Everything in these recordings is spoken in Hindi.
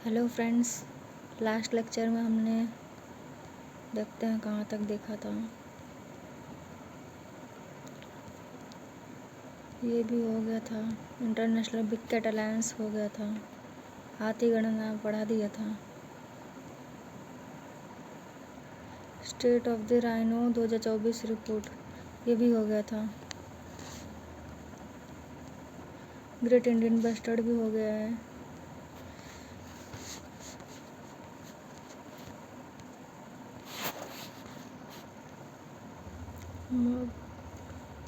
हेलो फ्रेंड्स, लास्ट लेक्चर में हमने देखते हैं कहाँ तक देखा था। ये भी हो गया था, इंटरनेशनल बिग कैट अलायंस हो गया था, हाथी गणना पढ़ा दिया था, state of the rhino 2024 report ये भी हो गया था, ग्रेट इंडियन बस्टर्ड भी हो गया है।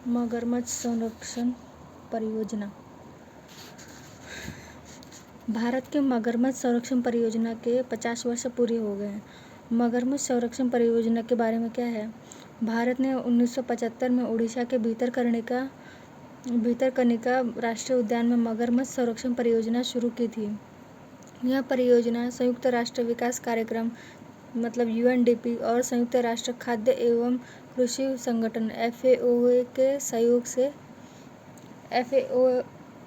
मगरमच्छ संरक्षण परियोजना। भारत के मगरमच्छ संरक्षण परियोजना के 50 वर्ष पूरे हो गए हैं। मगरमच्छ संरक्षण परियोजना के बारे में क्या है? भारत ने 1975 में उड़ीसा के भितरकनिका राष्ट्रीय उद्यान में मगरमच्छ संरक्षण परियोजना शुरू की थी। यह परियोजना संयुक्त राष्ट्र विकास कार्यक्रम मतलब UNDP और संयुक्त राष्ट्र खाद्य एवं कृषि संगठन FAO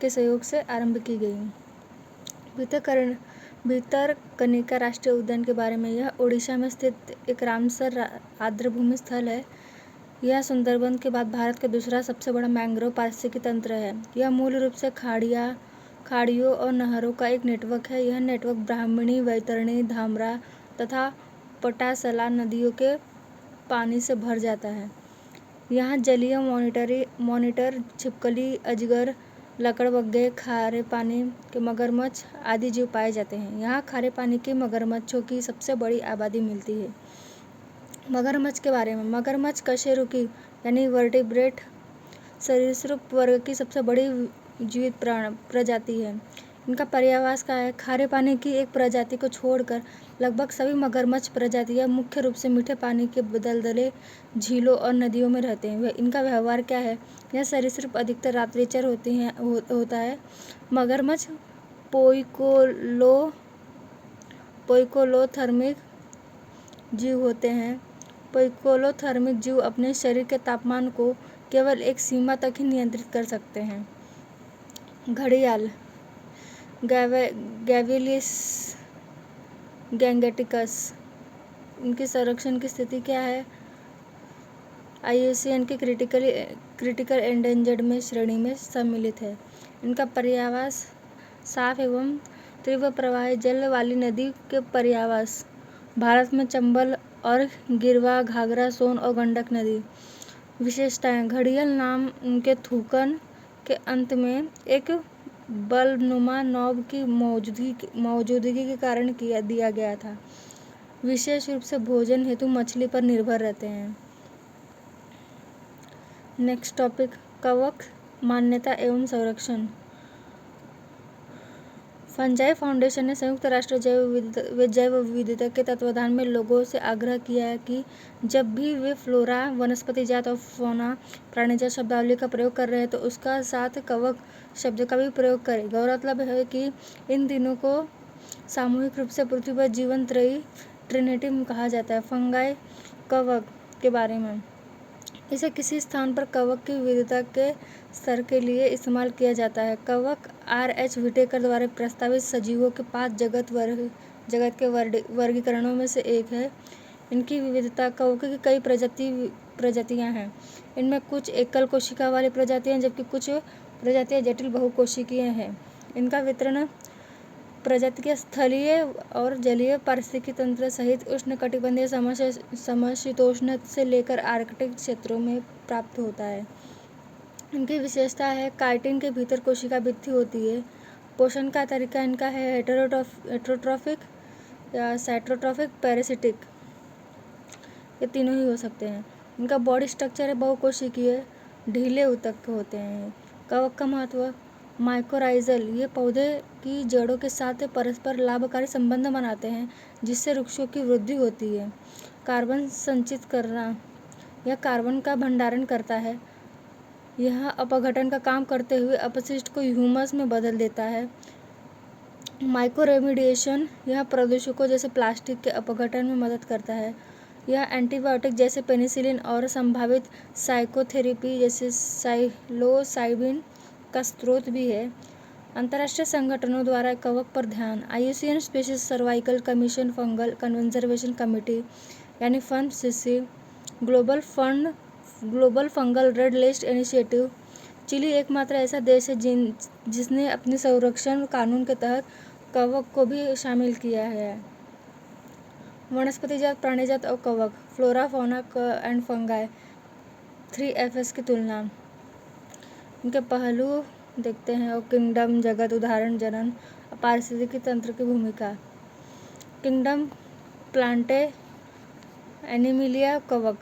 के सहयोग से आरंभ की गई। भितरकनिका राष्ट्रीय उद्यान के बारे में, यह ओडिशा में स्थित एक रामसर आर्द्रभूमि स्थल है। यह सुंदरबन के बाद भारत का दूसरा सबसे बड़ा मैंग्रोव पारिस्थितिकी तंत्र है। यह मूल रूप से खाड़ियों और नहरों का एक नेटवर्क है। यह नेटवर्क ब्राह्मणी, वैतरणी, धामरा तथा पटासला नदियों के पानी से भर जाता है। यहाँ जलीय मॉनिटर, छिपकली, अजगर, लकड़बग्घे, खारे पानी के मगरमच्छ आदि जीव पाए जाते हैं। यहाँ खारे पानी के मगरमच्छों की सबसे बड़ी आबादी मिलती है। मगरमच्छ के बारे में, मगरमच्छ कशेरुकी यानी वर्टिब्रेट सरीसृप वर्ग की सबसे बड़ी जीवित प्रजाति है। इनका पर्यावास का है। खारे पानी की एक प्रजाति को छोड़कर लगभग सभी मगरमच्छ प्रजातियां मुख्य रूप से मीठे पानी के दलदले, झीलों और नदियों में रहते हैं। इनका व्यवहार क्या है? यह सरीसृप अधिकतर रात्रिचर होता है। मगरमच्छ पोइकोलोथर्मिक जीव होते हैं। पोइकोलोथर्मिक जीव अपने शरीर के तापमान को केवल एक सीमा तक ही नियंत्रित कर सकते हैं। घड़ियाल गैविलिस गैंगेटिकस, इनकी संरक्षण की स्थिति क्या है? IUCN की क्रिटिकल एंडेंजर्ड में श्रेणी में सम्मिलित है। इनका पर्यावास साफ एवं तीव्र प्रवाही जल वाली नदी के पर्यावास। भारत में चंबल और गिरवा, घाघरा, सोन और गंडक नदी। विशेषताएं: घड़ियाल नाम उनके थूकन के अंत में एक बल्बनुमा नॉब की मौजूदगी के कारण दिया गया था। विशेष रूप से भोजन हेतु मछली पर निर्भर रहते हैं। नेक्स्ट टॉपिक, कवक मान्यता एवं संरक्षण। फंजाई फाउंडेशन ने संयुक्त राष्ट्र जैव विविधता के तत्वावधान में लोगों से आग्रह किया है कि जब भी वे फ्लोरा, वनस्पति जात और फौना, प्राणीजात शब्दावली का प्रयोग कर रहे हैं तो उसका साथ कवक शब्द का भी प्रयोग करें। गौरतलब है कि इन तीनों को सामूहिक रूप से पृथ्वी पर जीवन ट्रिनिटी कहा जाता है। फंगाई कवक के बारे में, इसे किसी स्थान पर कवक की विविधता के स्तर के लिए इस्तेमाल किया जाता है। कवक R.H. विटेकर द्वारा प्रस्तावित सजीवों के 5 जगत के वर्गीकरणों में से एक है। इनकी विविधता, कवकों की कई प्रजातियां हैं। इनमें कुछ एकल कोशिका वाली प्रजातियां जबकि कुछ प्रजातियां जटिल बहुकोशिकीय हैं। इनका वितरण प्रजातियां स्थलीय और जलीय पारिस्थितिकी तंत्र सहित उष्णकटिबंधीय समशीतोष्ण से लेकर आर्कटिक क्षेत्रों में प्राप्त होता है। इनकी विशेषता है, काइटिन के भीतर कोशिका भित्ति होती है। पोषण का तरीका इनका है हेटेरोट्रॉफिक या साइटोट्रॉफिक, पैरासिटिक, ये तीनों ही हो सकते हैं। इनका बॉडी स्ट्रक्चर है बहुकोशिकीय, ढीले ऊतक होते हैं। कवक का महत्व, माइकोराइजल, ये पौधे की जड़ों के साथ परस्पर लाभकारी संबंध बनाते हैं जिससे वृक्षों की वृद्धि होती है। कार्बन संचित करना, यह कार्बन का भंडारण करता है। यह अपघटन का काम करते हुए अपशिष्ट को ह्यूमस में बदल देता है। माइक्रोरेमिडिएशन, यह प्रदूषकों जैसे प्लास्टिक के अपघटन में मदद करता है। यह एंटीबायोटिक जैसे पेनिसिलिन और संभावित साइकोथेरेपी जैसे साइलोसाइबिन का स्रोत भी है। अंतर्राष्ट्रीय संगठनों द्वारा कवक पर ध्यान। IUCN species survival commission, fungal conservation committee यानी FUNCCC, global fungal red list initiative. Chile एकमात्र ऐसा देश है जिसने अपने संरक्षण कानून के तहत कवक को भी शामिल किया है। वनस्पति जात, प्राणी जात और कवक, flora, fauna and fungi, 3FS की तुलना। इनके पहलू देखते हैं। और किंगडम, जगत, उदाहरण, जनन, पारिस्थितिकी तंत्र की भूमिका। किंगडम प्लांटे, एनिमिलिया, कवक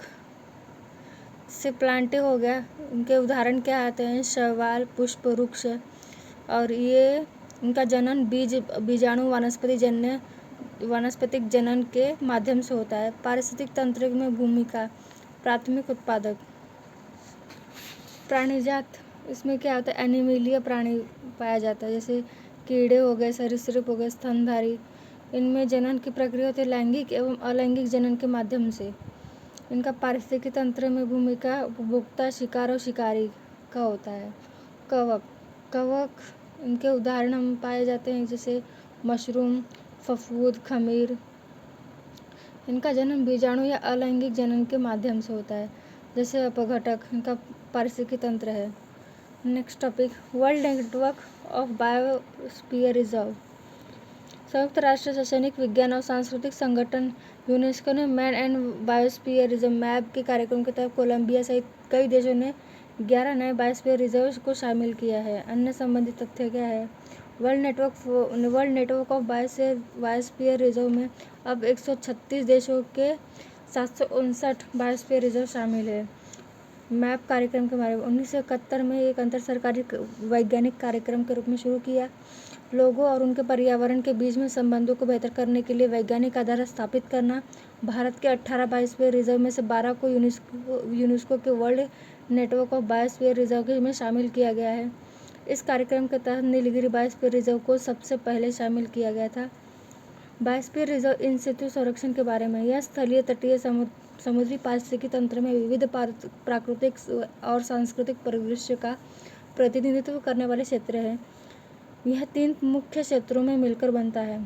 से प्लांटे हो गया। इनके उदाहरण क्या आते हैं? शैवाल, पुष्प, वृक्ष। और ये इनका जनन बीजाणु वानस्पतिक जनन के माध्यम से होता है। पारिस्थितिक तंत्र में भूमिका, प्राथमिक उत्पादक। प्राणीजात, इसमें क्या होता है? एनिमिलिया प्राणी पाया जाता है, जैसे कीड़े हो गए, सरीसृप हो गए, स्तनधारी। इनमें जनन की प्रक्रिया होती है लैंगिक एवं अलैंगिक जनन के माध्यम से। इनका पारिस्थितिकी तंत्र में भूमिका उपभोक्ता, शिकार और शिकारी का होता है। कवक इनके उदाहरण हम पाए जाते हैं, जैसे मशरूम, फफूंद, खमीर। इनका जन्म बीजाणु या अलैंगिक जनन के माध्यम से होता है, जैसे अपघटक। इनका पारिस्थितिकी तंत्र है। Next topic, world network of biosphere reserve. संयुक्त राष्ट्र शैक्षणिक, विज्ञान और सांस्कृतिक संगठन यूनेस्को ने man and biosphere reserve map के कार्यक्रम के तहत कोलंबिया सहित कई देशों ने 11 नए बायोस्फीयर रिजर्व को शामिल किया है। अन्य संबंधित तथ्य क्या है? World network of biosphere reserve में अब 136 देशों के 759 बायोस्फीयर रिजर्व शामिल है। मैप कार्यक्रम के बारे में 1971 में एक अंतर सरकारी वैज्ञानिक कार्यक्रम के रूप में शुरू किया। लोगों और उनके पर्यावरण के बीच में संबंधों को बेहतर करने के लिए वैज्ञानिक आधार स्थापित करना। भारत के 18 बायोस्फीयर रिजर्व में से 12 को यूनेस्को के world network of biosphere reserve में शामिल किया गया है। इस कार्यक्रम के तहत नीलगिरी बायोस्फीयर रिजर्व को सबसे पहले शामिल किया गया था। बायोस्फीयर रिजर्व इन सितु संरक्षण के बारे में। यह स्थलीय, तटीय, समुद्री पारिस्थितिकी तंत्र में विविध प्राकृतिक और सांस्कृतिक परिदृश्य का प्रतिनिधित्व करने वाले क्षेत्र है। यह 3 मुख्य क्षेत्रों में मिलकर बनता है: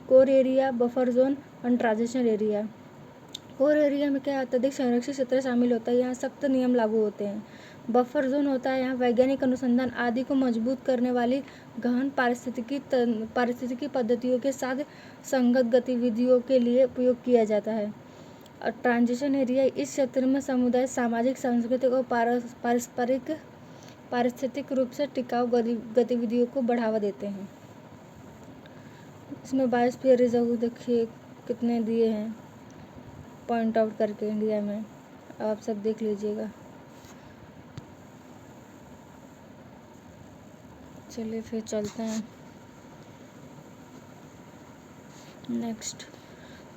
कोर एरिया, बफर जोन और ट्रांजिशन एरिया। कोर एरिया में क्या अत्यधिक संरक्षित क्षेत्र शामिल होता है, यहाँ सख्त नियम लागू होते हैं। बफर जोन होता है, यहाँ वैज्ञानिक अनुसंधान आदि को मजबूत करने वाली गहन पारिस्थितिकी पद्धतियों के साथ संगत गतिविधियों के लिए उपयोग किया जाता है। और ट्रांजिशन एरिया, इस क्षेत्र में समुदाय सामाजिक, सांस्कृतिक और पारिस्थितिक रूप से टिकाऊ गतिविधियों को बढ़ावा देते हैं। इसमें बायोस्फीयर रिजर्व देखिए कितने दिए हैं पॉइंट आउट करके इंडिया में, आप सब देख लीजिएगा। चलिए फिर चलते हैं नेक्स्ट।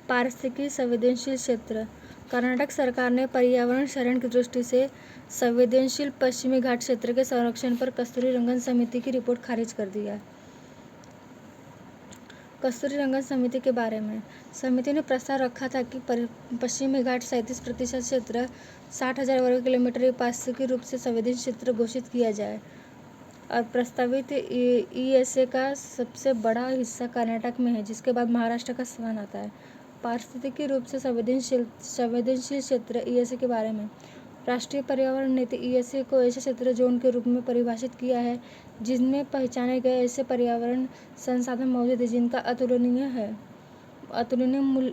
पारिस्थितिकी संवेदनशील क्षेत्र। कर्नाटक सरकार ने पर्यावरण क्षरण की दृष्टि से संवेदनशील पश्चिमी घाट क्षेत्र के संरक्षण पर कस्तूरी रंगन समिति की रिपोर्ट खारिज कर दिया। कस्तूरी रंगन समिति के बारे में, समिति ने प्रस्ताव रखा था कि पश्चिमी घाट 37% क्षेत्र 60,000 वर्ग किलोमीटर पारिस्थितिकी रूप से संवेदनशील क्षेत्र घोषित किया जाए। और प्रस्तावित ESA का सबसे बड़ा हिस्सा कर्नाटक में है, जिसके बाद महाराष्ट्र का स्थान आता है। पारिस्थितिकी रूप से संवेदनशील क्षेत्र ESA के बारे में, राष्ट्रीय पर्यावरण नीति ESA को ऐसे क्षेत्र जोन के रूप में परिभाषित किया है जिनमें पहचाने गए ऐसे पर्यावरण संसाधन मौजूद है जिनका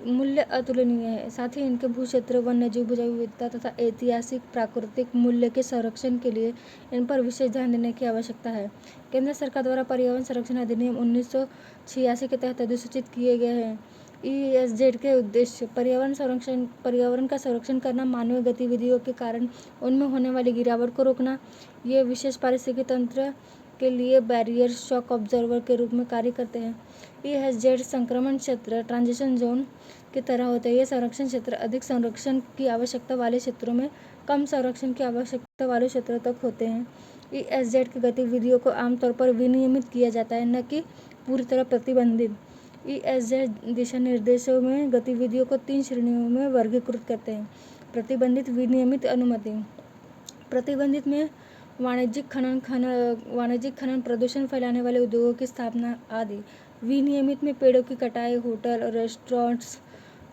मूल्य अतुलनीय है। साथ ही इनके भू क्षेत्र, वन्यजीव, जैव विविधता तथा ऐतिहासिक प्राकृतिक मूल्य के संरक्षण के लिए इन पर विशेष ध्यान देने की आवश्यकता है। केंद्र सरकार द्वारा पर्यावरण संरक्षण अधिनियम 1986 के तहत अधिसूचित किए गए हैं। ESZ के उद्देश्य पर्यावरण का संरक्षण करना, मानवीय गतिविधियों के कारण उनमें होने वाली गिरावट को रोकना। ये विशेष पारिस्थितिकी तंत्र के लिए बैरियर शॉक ऑब्जर्वर के रूप में कार्य करते हैं। ESZ संक्रमण क्षेत्र, ट्रांजिशन जोन की तरह होते हैं। ये संरक्षण क्षेत्र अधिक संरक्षण की आवश्यकता वाले क्षेत्रों में कम संरक्षण की आवश्यकता वाले क्षेत्रों तक होते हैं। ESZ की गतिविधियों को आमतौर पर विनियमित किया जाता है, न कि पूरी तरह प्रतिबंधित। ESZ दिशा निर्देशों में गतिविधियों को 3 श्रेणियों में वर्गीकृत करते हैं: प्रतिबंधित, विनियमित, अनुमति। प्रतिबंधित में वाणिज्यिक खनन प्रदूषण फैलाने वाले उद्योगों की स्थापना आदि। विनियमित में पेड़ों की कटाई, होटल और रेस्टोरेंट्स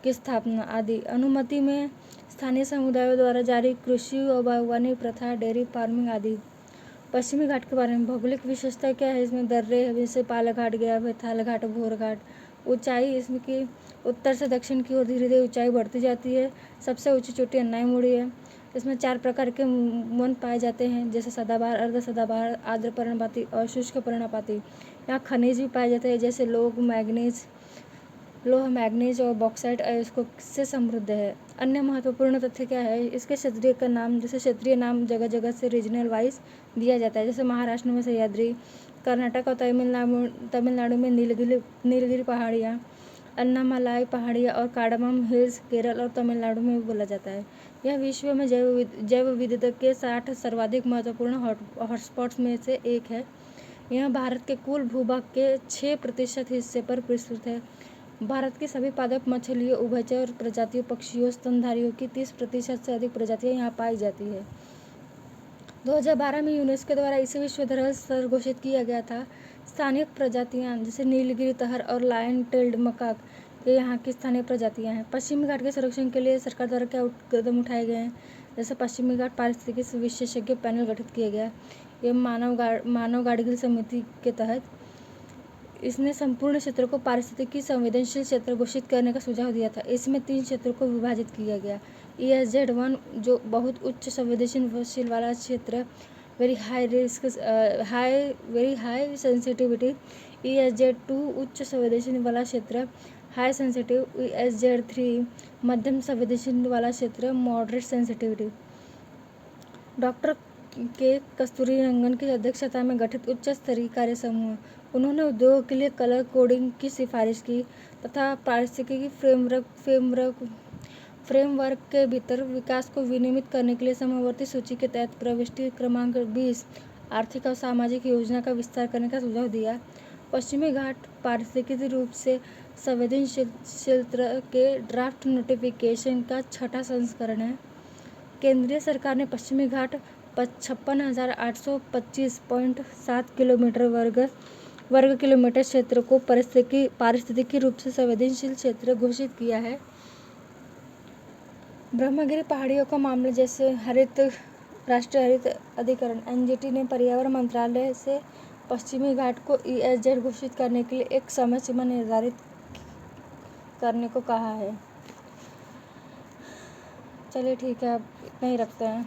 की स्थापना आदि। अनुमति में स्थानीय समुदायों द्वारा जारी कृषि और बागवानी प्रथा, डेयरी फार्मिंग आदि। पश्चिमी घाट के बारे में भौगोलिक विशेषता क्या है? इसमें दर्रे है, जैसे पालाघाट गया, बैताल घाट, भोरघाट। ऊंचाई इसमें की उत्तर से दक्षिण की ओर धीरे धीरे ऊंचाई बढ़ती जाती है। सबसे ऊंची चोटी अन्नाईमुड़ी है। इसमें 4 प्रकार के वन पाए जाते हैं, जैसे सदाबहार, अर्ध सदाबहार, आर्द्र पर्णपाती और शुष्क पर्णपाती। यहाँ खनिज भी पाए जाते हैं, जैसे लोह, मैग्नीज और बॉक्साइट इसको से समृद्ध है। अन्य महत्वपूर्ण तथ्य क्या है? इसके क्षेत्रीय का नाम, जैसे क्षेत्रीय नाम जगह जगह से रीजनल वाइज दिया जाता है, जैसे महाराष्ट्र में सह्याद्री, कर्नाटक और तमिलनाडु में नीलगिरी पहाड़ियाँ, अन्नामलाई पहाड़ियाँ और कार्डमम हिल्स केरल और तमिलनाडु में भी बोला जाता है। यह विश्व में जैव विविधता के 60 सर्वाधिक महत्वपूर्ण हॉटस्पॉट्स में से एक है। यह भारत के कुल भूभाग के 6% हिस्से पर विस्तृत है। भारत की सभी पादप मछलियों, उभयचर प्रजातियों, पक्षियों, स्तनधारियों की 30% से अधिक प्रजातियां यहाँ पाई जाती है। 2012 में यूनेस्को द्वारा इसे विश्व धरोहर स्थल घोषित किया गया था। स्थानीय प्रजातियां जैसे नीलगिरी तहर और लायन टेल्ड मकाक ये यहाँ की स्थानीय प्रजातियां हैं। पश्चिमी घाट के संरक्षण के लिए सरकार द्वारा क्या कदम उठाए गए हैं? जैसे पश्चिमी घाट पारिस्थितिकी विशेषज्ञ पैनल गठित किया गया। ये मानव गाडगिल समिति के तहत इसने संपूर्ण क्षेत्र को पारिस्थितिकी संवेदनशील क्षेत्र घोषित करने का सुझाव दिया था। इसमें 3 क्षेत्रों को विभाजित किया गया। ESZ1 जो बहुत उच्च संवेदनशील वाला क्षेत्र, वेरी हाई सेंसिटिविटी। ESZ2 उच्च संवेदनशील वाला क्षेत्र, हाई सेंसिटिव। ESZ3 मध्यम संवेदनशील वाला क्षेत्र, मॉडरेट सेंसिटिविटी। डॉक्टर के कस्तूरीरंगन की अध्यक्षता में गठित उच्च स्तरीय कार्य समूह, उन्होंने उद्योगों के लिए कलर कोडिंग की सिफारिश की तथा पारिस्थितिकी फ्रेमवर्क के भीतर विकास को विनियमित करने के लिए समवर्ती सूची के तहत प्रविष्टि क्रमांक 20 आर्थिक और सामाजिक योजना का विस्तार करने का सुझाव दिया। पश्चिमी घाट पारिस्थितिकी रूप से संवेदनशील क्षेत्र के ड्राफ्ट नोटिफिकेशन का 6ठा संस्करण है। केंद्रीय सरकार ने पश्चिमी घाट 56,825.7 वर्ग किलोमीटर क्षेत्र को पारिस्थितिकी रूप से संवेदनशील क्षेत्र घोषित किया है। ब्रह्मगिरी पहाड़ियों का मामला, जैसे राष्ट्रीय हरित अधिकरण NGT ने पर्यावरण मंत्रालय से पश्चिमी घाट को ESZ घोषित करने के लिए एक समय सीमा निर्धारित करने को कहा है। चलिए ठीक है, अब इतना ही रखते हैं।